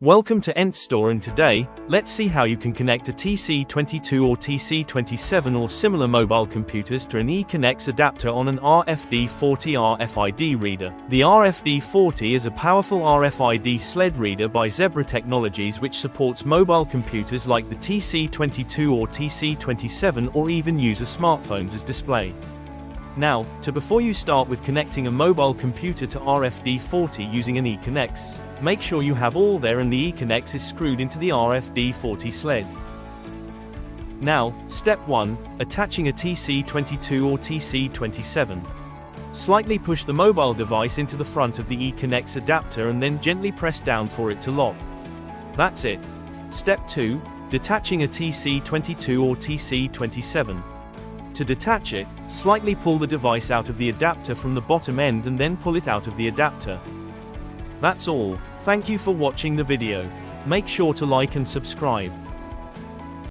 Welcome to Nth Store, and today, let's see how you can connect a TC22 or TC27 or similar mobile computers to an eConnex adapter on an RFD40 RFID reader. The RFD40 is a powerful RFID sled reader by Zebra Technologies which supports mobile computers like the TC22 or TC27 or even user smartphones as display. Now, before you start with connecting a mobile computer to RFD40 using an eConnex, make sure you have all there and the eConnex is screwed into the RFD40 sled. Now, step 1, attaching a TC22 or TC27. Slightly push the mobile device into the front of the eConnex adapter and then gently press down for it to lock. That's it. Step 2, detaching a TC22 or TC27. To detach it, slightly pull the device out of the adapter from the bottom end and then pull it out of the adapter. That's all. Thank you for watching the video. Make sure to like and subscribe.